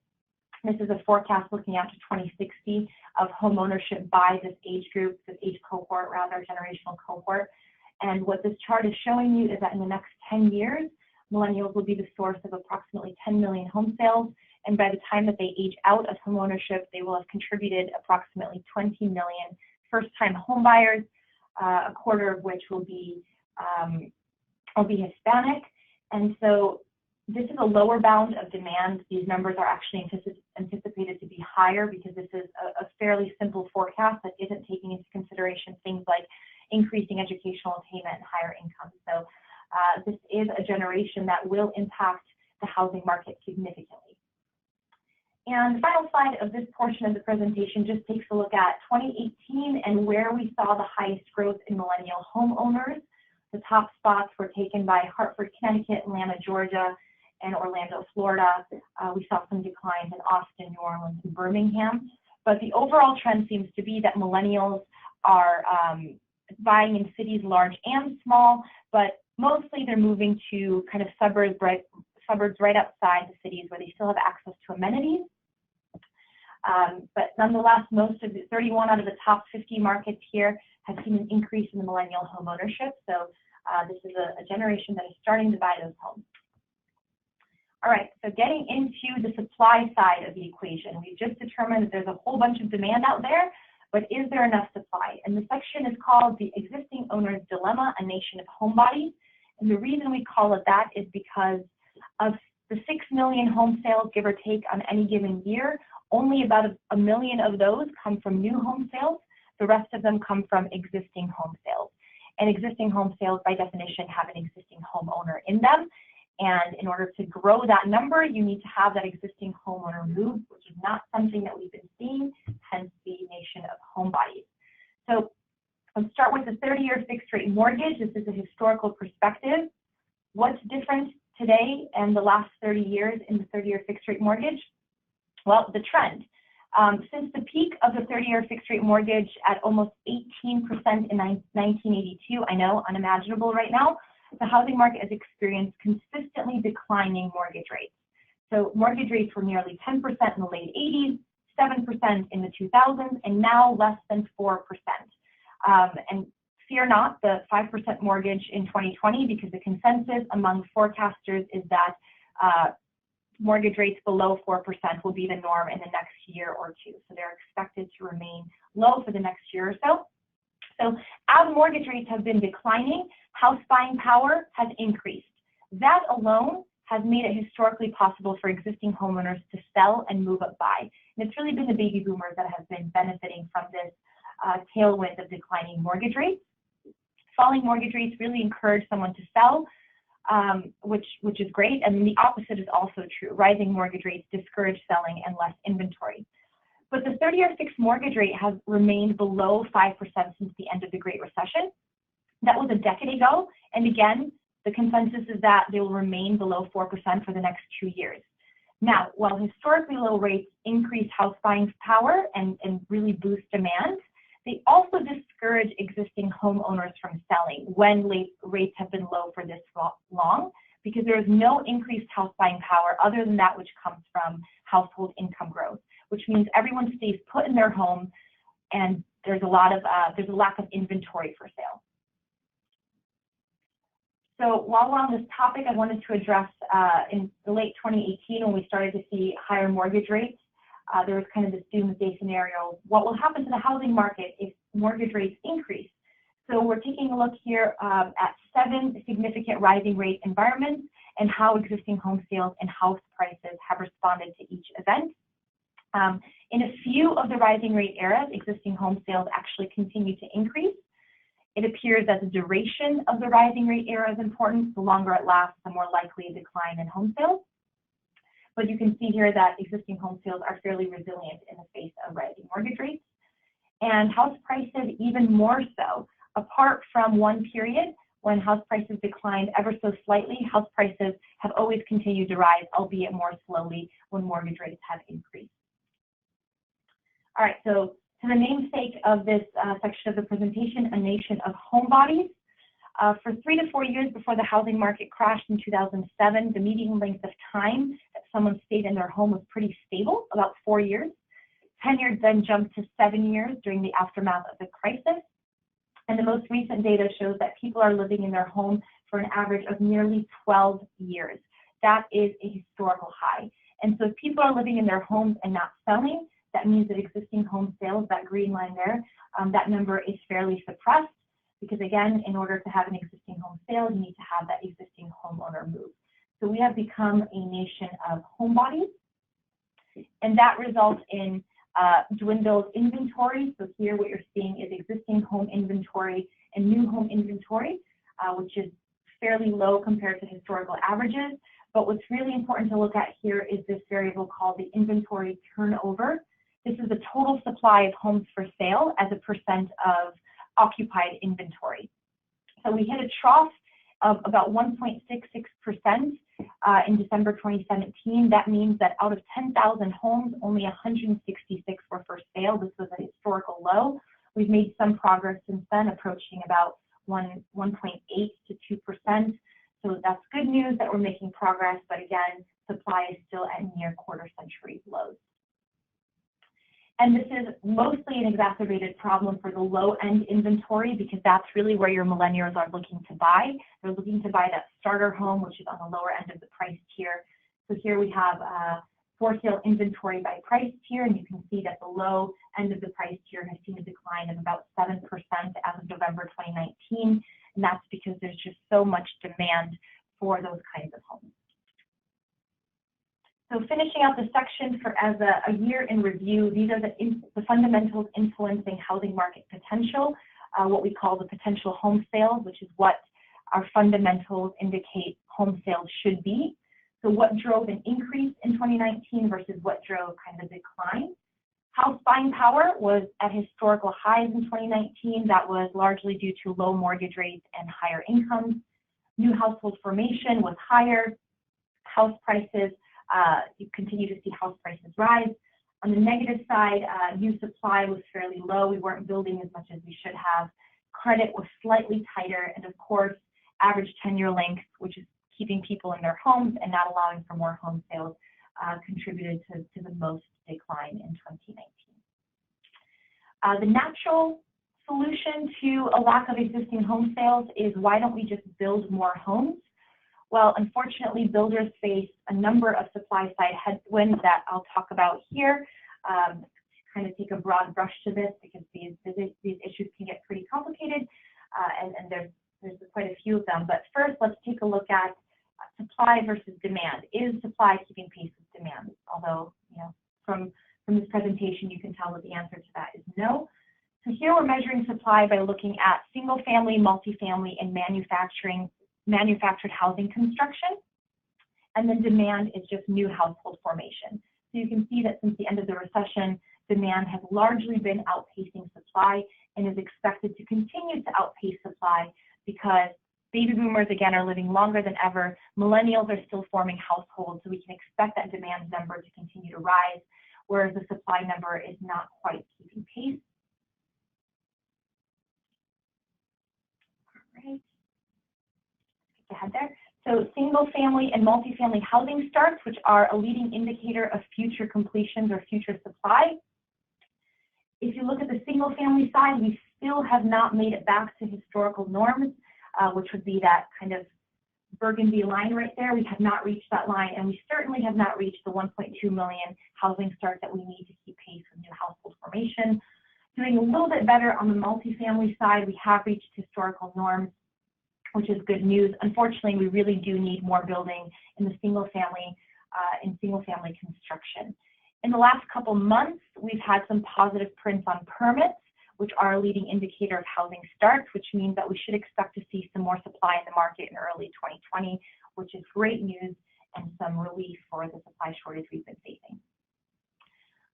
This is a forecast looking out to 2060 of homeownership by this age group, this age cohort, rather, generational cohort. And what this chart is showing you is that in the next 10 years, millennials will be the source of approximately 10 million home sales. And by the time that they age out of homeownership, they will have contributed approximately 20 million first-time home buyers, a quarter of which will be Hispanic. And so this is a lower bound of demand. These numbers are actually anticipated to be higher because this is a fairly simple forecast that isn't taking into consideration things like increasing educational attainment and higher income. So this is a generation that will impact the housing market significantly. And the final slide of this portion of the presentation just takes a look at 2018 and where we saw the highest growth in millennial homeowners. The top spots were taken by Hartford, Connecticut, Atlanta, Georgia, and Orlando, Florida. We saw some declines in Austin, New Orleans, and Birmingham. But the overall trend seems to be that millennials are buying in cities large and small, but Mostly they're moving to kind of suburbs right outside the cities where they still have access to amenities. But nonetheless, most of the 31 out of the top 50 markets here have seen an increase in the millennial home ownership. So this is a generation that is starting to buy those homes. All right, so getting into the supply side of the equation, we've just determined that there's a whole bunch of demand out there, but is there enough supply? And the section is called The Existing Owner's Dilemma, a Nation of Homebodies. And the reason we call it that is because of the 6 million home sales, give or take, on any given year, only about a million of those come from new home sales. The rest of them come from existing home sales. And existing home sales, by definition, have an existing homeowner in them. And in order to grow that number, you need to have that existing homeowner move, which is not something that we've been seeing, hence the nation of homebodies. So let's start with the 30-year fixed rate mortgage. This is a historical perspective. What's different today and the last 30 years in the 30-year fixed rate mortgage? Well, the trend. Since the peak of the 30-year fixed rate mortgage at almost 18% in 1982, I know, unimaginable right now, the housing market has experienced consistently declining mortgage rates. So mortgage rates were nearly 10% in the late 80s, 7% in the 2000s, and now less than 4%. And fear not the 5% mortgage in 2020, because the consensus among forecasters is that mortgage rates below 4% will be the norm in the next year or two. So they're expected to remain low for the next year or so. So as mortgage rates have been declining, house buying power has increased. That alone has made it historically possible for existing homeowners to sell and move up buy. And it's really been the baby boomers that have been benefiting from this tailwind of declining mortgage rates. Falling mortgage rates really encourage someone to sell, which is great. And the opposite is also true. Rising mortgage rates discourage selling and less inventory. But the 30-year fixed mortgage rate has remained below 5% since the end of the Great Recession. That was a decade ago. And again, the consensus is that they will remain below 4% for the next 2 years. Now, while historically low rates increase house buying power and really boost demand, they also discourage existing homeowners from selling when rates have been low for this long, because there is no increased house buying power other than that which comes from household income growth, which means everyone stays put in their home, and there's a lack of inventory for sale. So while we're on this topic, I wanted to address in the late 2018, when we started to see higher mortgage rates, there was kind of this doomsday scenario. What will happen to the housing market if mortgage rates increase? So we're taking a look here at 7 significant rising rate environments and how existing home sales and house prices have responded to each event. In a few of the rising rate eras, existing home sales actually continue to increase. It appears that the duration of the rising rate era is important. The longer it lasts, the more likely a decline in home sales. But you can see here that existing home sales are fairly resilient in the face of rising mortgage rates. And house prices even more so. Apart from one period when house prices declined ever so slightly, house prices have always continued to rise, albeit more slowly when mortgage rates have increased. All right, so to the namesake of this section of the presentation, a nation of homebodies. For 3 to 4 years before the housing market crashed in 2007, the median length of time that someone stayed in their home was pretty stable, about 4 years. 10 years then jumped to 7 years during the aftermath of the crisis. And the most recent data shows that people are living in their home for an average of nearly 12 years. That is a historical high. And so if people are living in their homes and not selling, that means that existing home sales, that green line there, that number is fairly suppressed, because again, in order to have an existing home sale, you need to have that existing homeowner move. So we have become a nation of homebodies, and that results in dwindled inventory. So here what you're seeing is existing home inventory and new home inventory, which is fairly low compared to historical averages. But what's really important to look at here is this variable called the inventory turnover. This is the total supply of homes for sale as a percent of occupied inventory. So we hit a trough of about 1.66% in December 2017. That means that out of 10,000 homes, only 166 were for sale. This was a historical low. We've made some progress since then, approaching about 1.8 to 2%. So that's good news that we're making progress, but again, supply is still at near quarter-century lows. And this is mostly an exacerbated problem for the low-end inventory because that's really where your millennials are looking to buy. They're looking to buy that starter home, which is on the lower end of the price tier. So here we have for sale inventory by price tier, and you can see that the low end of the price tier has seen a decline of about 7% as of November 2019, and that's because there's just so much demand for those kinds of homes. So finishing out the section for as a year in review, these are the fundamentals influencing housing market potential, what we call the potential home sales, which is what our fundamentals indicate home sales should be. So what drove an increase in 2019 versus what drove kind of decline? House buying power was at historical highs in 2019. That was largely due to low mortgage rates and higher incomes. New household formation was higher. House prices, you continue to see house prices rise. On the negative side, new supply was fairly low. We weren't building as much as we should have. Credit was slightly tighter, and of course, average tenure length, which is keeping people in their homes and not allowing for more home sales, contributed to the most decline in 2019. The natural solution to a lack of existing home sales is why don't we just build more homes? Well, unfortunately, builders face a number of supply side headwinds that I'll talk about here. Kind of take a broad brush to this because these issues can get pretty complicated, and there's quite a few of them. But first, let's take a look at supply versus demand. Is supply keeping pace with demand? Although, from this presentation, you can tell that the answer to that is no. So here we're measuring supply by looking at single-family, multifamily, and manufactured housing construction. And then demand is just new household formation. So you can see that since the end of the recession, demand has largely been outpacing supply and is expected to continue to outpace supply because baby boomers, again, are living longer than ever. Millennials are still forming households, so we can expect that demand number to continue to rise, whereas the supply number is not quite keeping pace. All right. Ahead there. So single family and multifamily housing starts, which are a leading indicator of future completions or future supply. If you look at the single family side, we still have not made it back to historical norms, which would be that kind of burgundy line right there. We have not reached that line, and we certainly have not reached the 1.2 million housing starts that we need to keep pace with new household formation. Doing a little bit better on the multifamily side, we have reached historical norms, which is good news. Unfortunately, we really do need more building in the single family construction. In the last couple months, we've had some positive prints on permits, which are a leading indicator of housing starts, which means that we should expect to see some more supply in the market in early 2020, which is great news and some relief for the supply shortage we've been facing.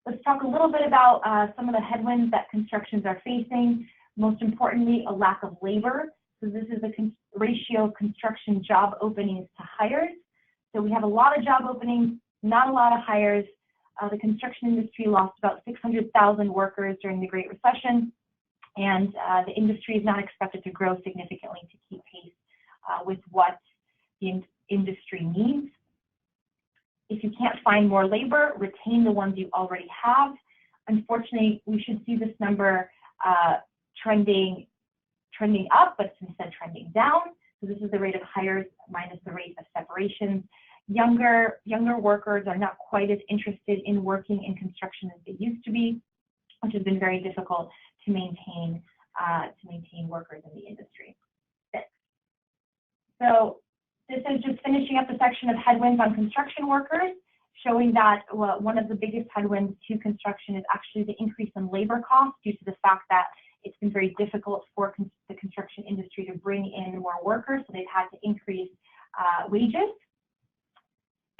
Let's talk a little bit about some of the headwinds that constructions are facing. Most importantly, a lack of labor. So this is the ratio of construction job openings to hires. So we have a lot of job openings, not a lot of hires. The construction industry lost about 600,000 workers during the Great Recession, and the industry is not expected to grow significantly to keep pace with what the industry needs. If you can't find more labor, retain the ones you already have. Unfortunately, we should see this number trending up, but it's instead trending down. So this is the rate of hires minus the rate of separations. Younger workers are not quite as interested in working in construction as they used to be, which has been very difficult to maintain workers in the industry. So this is just finishing up the section of headwinds on construction workers, showing that one of the biggest headwinds to construction is actually the increase in labor costs due to the fact that it's been very difficult for the construction industry to bring in more workers, so they've had to increase wages.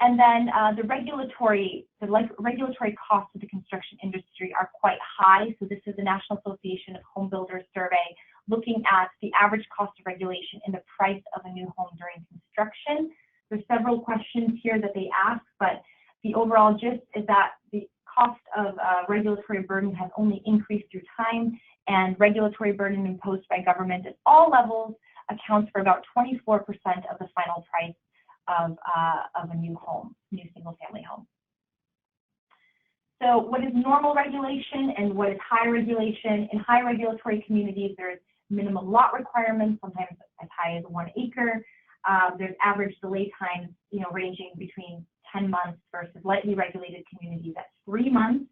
And then the regulatory costs of the construction industry are quite high. So this is the National Association of Home Builders survey looking at the average cost of regulation and the price of a new home during construction. There's several questions here that they ask, but the overall gist is that the cost of regulatory burden has only increased through time, and regulatory burden imposed by government at all levels accounts for about 24% of the final price of a new home, new single-family home. So what is normal regulation and what is high regulation? In high regulatory communities, there's minimum lot requirements, sometimes as high as 1 acre. There's average delay times, ranging between 10 months versus lightly regulated communities at 3 months.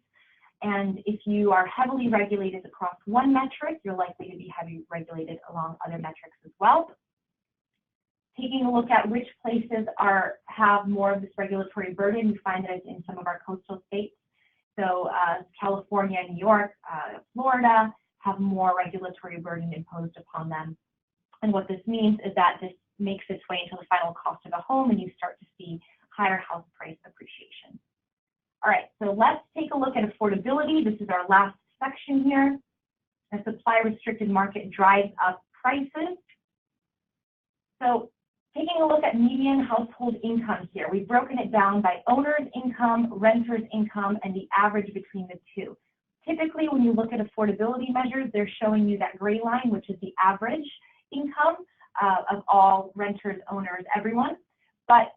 And if you are heavily regulated across one metric, you're likely to be heavily regulated along other metrics as well. Taking a look at which places have more of this regulatory burden, you find that it's in some of our coastal states. So California, New York, Florida have more regulatory burden imposed upon them. And what this means is that this makes its way into the final cost of a home, and you start to see higher house price appreciation. All right, so let's take a look at affordability. This is our last section here. A supply-restricted market drives up prices. So taking a look at median household income here, we've broken it down by owner's income, renter's income, and the average between the two. Typically, when you look at affordability measures, they're showing you that gray line, which is the average income of all renters, owners, everyone. But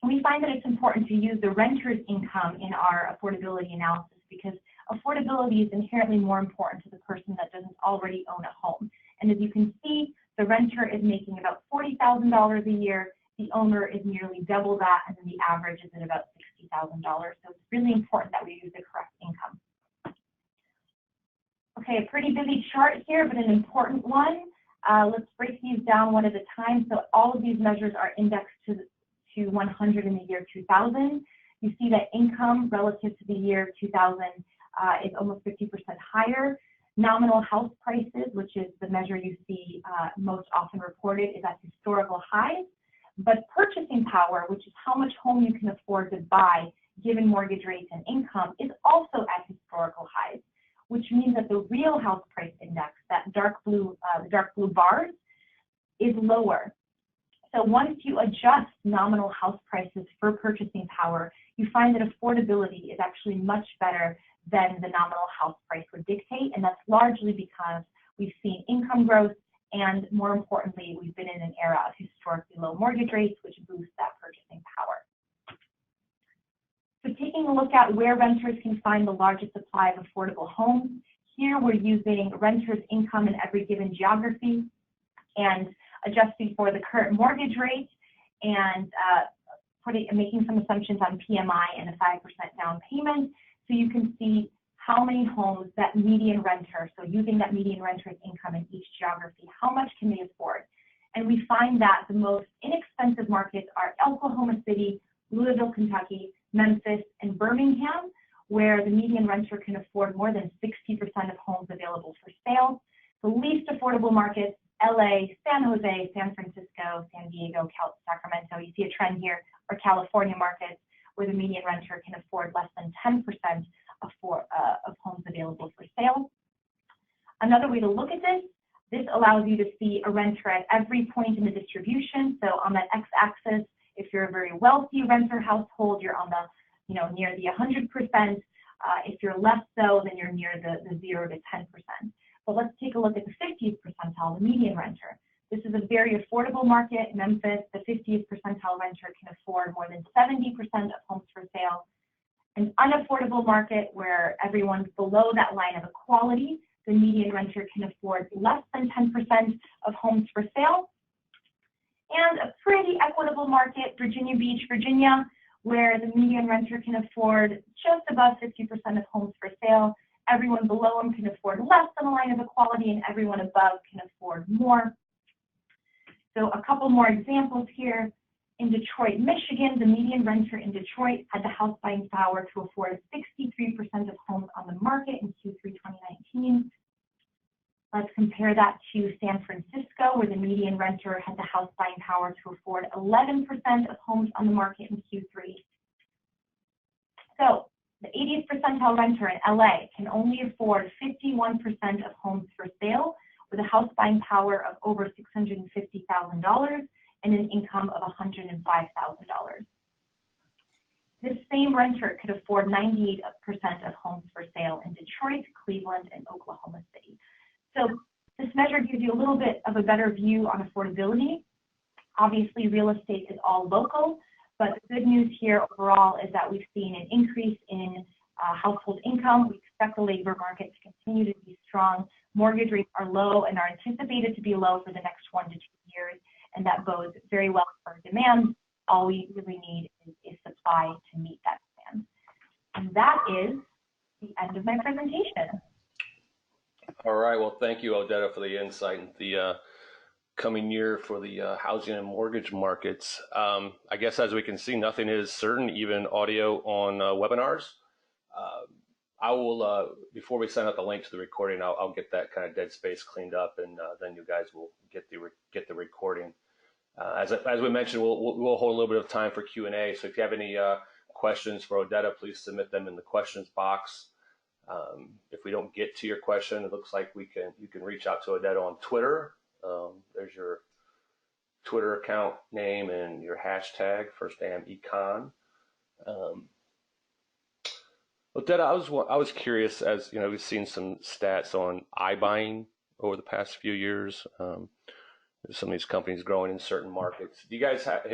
we find that it's important to use the renter's income in our affordability analysis because affordability is inherently more important to the person that doesn't already own a home. And as you can see, the renter is making about $40,000 a year. The owner is nearly double that, and then the average is at about $60,000. So it's really important that we use the correct income. Okay, a pretty busy chart here, but an important one. Let's break these down one at a time. So all of these measures are indexed to 100 in the year 2000. You see that income relative to the year 2000 is almost 50% higher. Nominal house prices, which is the measure you see most often reported, is at historical highs. But purchasing power, which is how much home you can afford to buy given mortgage rates and income, is also at historical highs, which means that the real house price index, that dark blue bars, is lower. So once you adjust nominal house prices for purchasing power, you find that affordability is actually much better than the nominal house price would dictate, and that's largely because we've seen income growth, and more importantly, we've been in an era of historically low mortgage rates, which boosts that purchasing power. So taking a look at where renters can find the largest supply of affordable homes, here we're using renters' income in every given geography and adjusting for the current mortgage rate and making some assumptions on PMI and a 5% down payment. So you can see how many homes that median renter, so using that median renter's income in each geography, how much can they afford? And we find that the most inexpensive markets are Oklahoma City, Louisville, Kentucky, Memphis, and Birmingham, where the median renter can afford more than 60% of homes available for sale. The least affordable markets, LA, San Jose, San Francisco, San Diego, Sacramento, you see a trend here, are California markets where the median renter can afford less than 10% of homes available for sale. Another way to look at this allows you to see a renter at every point in the distribution. So on that x-axis, if you're a very wealthy renter household, you're on the, near the 100%. If you're less so, then you're near the 0 to 10%. But let's take a look at the 50th percentile, the median renter. This is a very affordable market. Memphis, the 50th percentile renter can afford more than 70% of homes for sale. An unaffordable market where everyone's below that line of equality, the median renter can afford less than 10% of homes for sale. And a pretty equitable market, Virginia Beach, Virginia, where the median renter can afford just above 50% of homes for sale. Everyone below them can afford less than a line of equality, and everyone above can afford more. So a couple more examples here. In Detroit, Michigan, the median renter in Detroit had the house buying power to afford 63% of homes on the market in Q3 2019. Let's compare that to San Francisco, where the median renter had the house buying power to afford 11% of homes on the market in Q3. So the 80th percentile renter in LA can only afford 51% of homes for sale with a house buying power of over $650,000 and an income of $105,000. this same renter could afford 98% of homes for sale in Detroit, Cleveland, and Oklahoma City. So this measure gives you a little bit of a better view on affordability. Obviously, real estate is all local, but the good news here overall is that we've seen an increase in household income. We expect the labor market to continue to be strong. Mortgage rates are low and are anticipated to be low for the next 1 to 2 years, and that bodes very well for demand. All we really need is supply to meet that demand. And that is the end of my presentation. All right. Well, thank you, Odetta, for the insight into the coming year for the housing and mortgage markets. I guess as we can see, nothing is certain, even audio on webinars. I will, before we send out the link to the recording, I'll get that kind of dead space cleaned up, and then you guys will get the recording. As we mentioned, we'll hold a little bit of time for Q&A. So if you have any questions for Odetta, please submit them in the questions box. If we don't get to your question, it looks like you can reach out to Odetta on Twitter. There's your Twitter account name and your hashtag, #FirstAmEcon. Odetta, I was curious, as you know, we've seen some stats on iBuying over the past few years. Some of these companies growing in certain markets. Have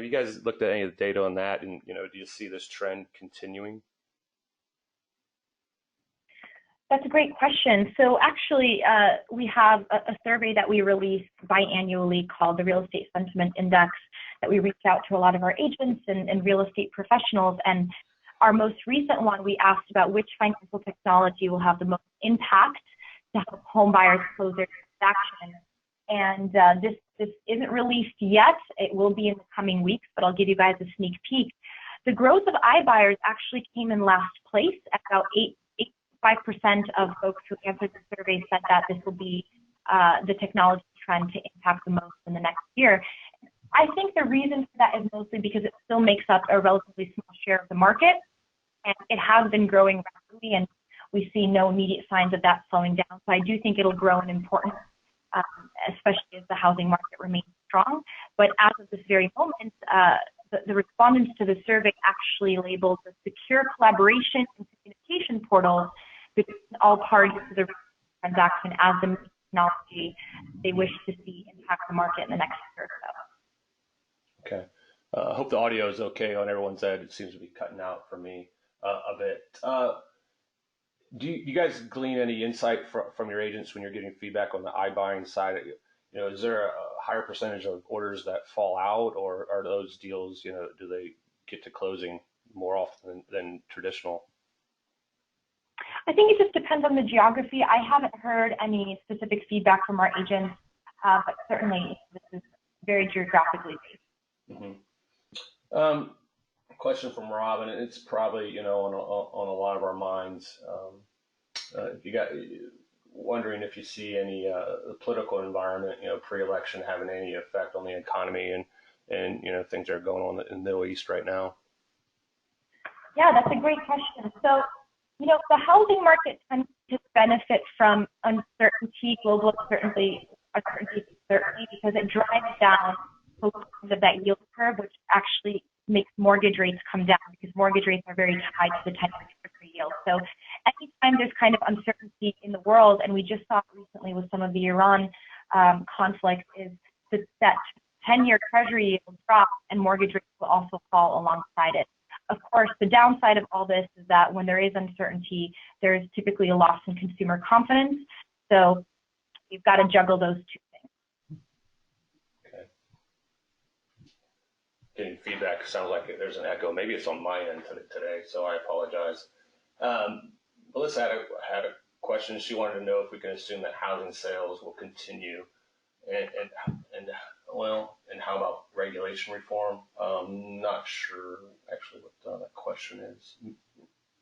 you guys looked at any of the data on that? And do you see this trend continuing? That's a great question. So actually, we have a survey that we release biannually called the Real Estate Sentiment Index that we reach out to a lot of our agents and real estate professionals. And our most recent one, we asked about which financial technology will have the most impact to help home buyers close their transactions. And this isn't released yet. It will be in the coming weeks, but I'll give you guys a sneak peek. The growth of iBuyers actually came in last place at about 85% of folks who answered the survey said that this will be the technology trend to impact the most in the next year. I think the reason for that is mostly because it still makes up a relatively small share of the market, and it has been growing rapidly, and we see no immediate signs of that slowing down. So I do think it'll grow in importance, especially as the housing market remains strong. But as of this very moment, the respondents to the survey actually labeled the secure collaboration and communication portals between all parties to the transaction as the technology they wish to see impact the market in the next year or so. Okay. I hope the audio is okay on everyone's end. It seems to be cutting out for me a bit. Do you guys glean any insight from your agents when you're getting feedback on the iBuying side? Is there a higher percentage of orders that fall out, or are those deals, do they get to closing more often than traditional? I think it just depends on the geography. I haven't heard any specific feedback from our agents, but certainly this is very geographically based. Mm-hmm. Question from Rob, and it's probably on a lot of our minds. If you got wondering if you see any the political environment, pre-election having any effect on the economy and things that are going on in the Middle East right now. Yeah, that's a great question. So, the housing market tends to benefit from uncertainty, global uncertainty, because it drives down that yield curve, which actually makes mortgage rates come down, because mortgage rates are very tied to the 10-year Treasury yield. So anytime there's kind of uncertainty in the world, and we just saw recently with some of the Iran conflict, is that 10-year Treasury yield drop and mortgage rates will also fall alongside it. Of course, the downside of all this is that when there is uncertainty, there is typically a loss in consumer confidence. So you've got to juggle those two things. Okay. Getting feedback. Sounds like there's an echo. Maybe it's on my end today, so I apologize. Melissa had a question. She wanted to know if we can assume that housing sales will continue, and how about regulation reform? Not sure actually what that question is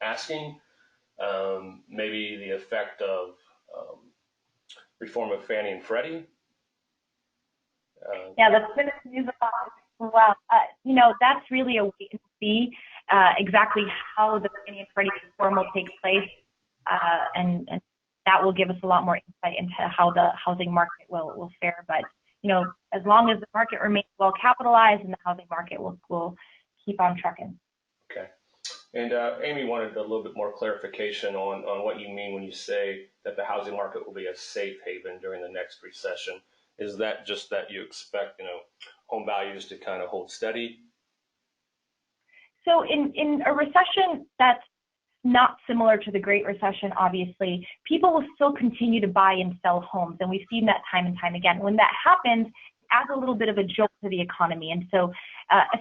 asking. Maybe the effect of reform of Fannie and Freddie. Yeah, that's been news about. Well, that's really a wait and see exactly how the Fannie and Freddie reform will take place, and that will give us a lot more insight into how the housing market will fare. But as long as the market remains well capitalized, and the housing market will keep on trucking. Okay. And Amy wanted a little bit more clarification on what you mean when you say that the housing market will be a safe haven during the next recession. Is that just that you expect, home values to kind of hold steady? So in a recession that's not similar to the Great Recession, obviously, people will still continue to buy and sell homes. And we've seen that time and time again. When that happens, it adds a little bit of a jolt to the economy. And so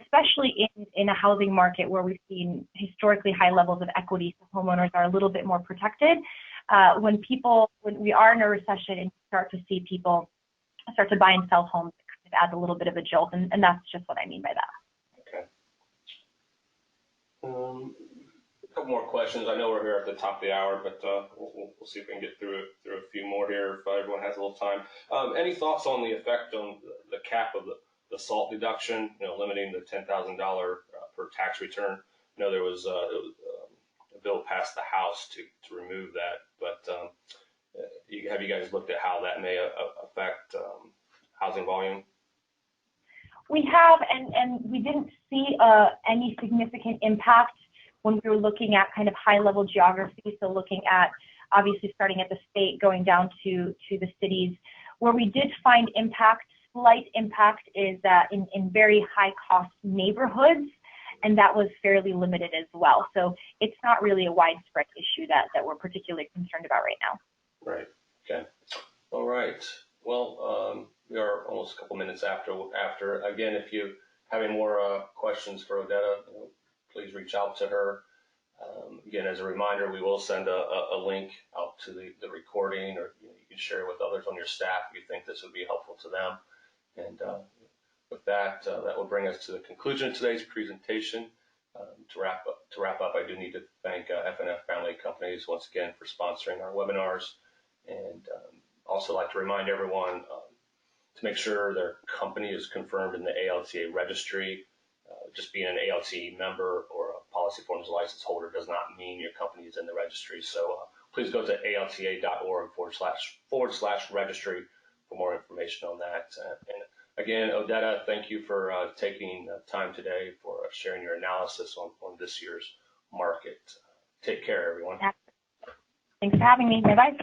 especially in a housing market where we've seen historically high levels of equity, so homeowners are a little bit more protected. When we are in a recession and start to see people start to buy and sell homes, it kind of adds a little bit of a jolt. And that's just what I mean by that. Okay. A couple more questions. I know we're here at the top of the hour, but we'll see if we can get through a few more here if everyone has a little time. Any thoughts on the effect on the cap of the SALT deduction, limiting the $10,000 per tax return? I know there was a bill passed the House to remove that, but have you guys looked at how that may affect housing volume? We have, and we didn't see any significant impact when we were looking at kind of high-level geography, so looking at obviously starting at the state, going down to the cities. Where we did find slight impact is in very high-cost neighborhoods, and that was fairly limited as well. So it's not really a widespread issue that we're particularly concerned about right now. Right. Okay. All right. Well, we are almost a couple minutes after. Again, if you have any more questions for Odetta, please reach out to her. Again, as a reminder, we will send a link out to the recording, or you can share it with others on your staff if you think this would be helpful to them. And with that, that will bring us to the conclusion of today's presentation. To wrap up, I do need to thank F&F Family Companies once again for sponsoring our webinars, and also like to remind everyone to make sure their company is confirmed in the ALTA registry. Just being an ALTA member or a policy forms license holder does not mean your company is in the registry. So please go to alta.org/registry for more information on that. And again, Odetta, thank you for taking time today for sharing your analysis on this year's market. Take care, everyone. Thanks for having me. Bye-bye.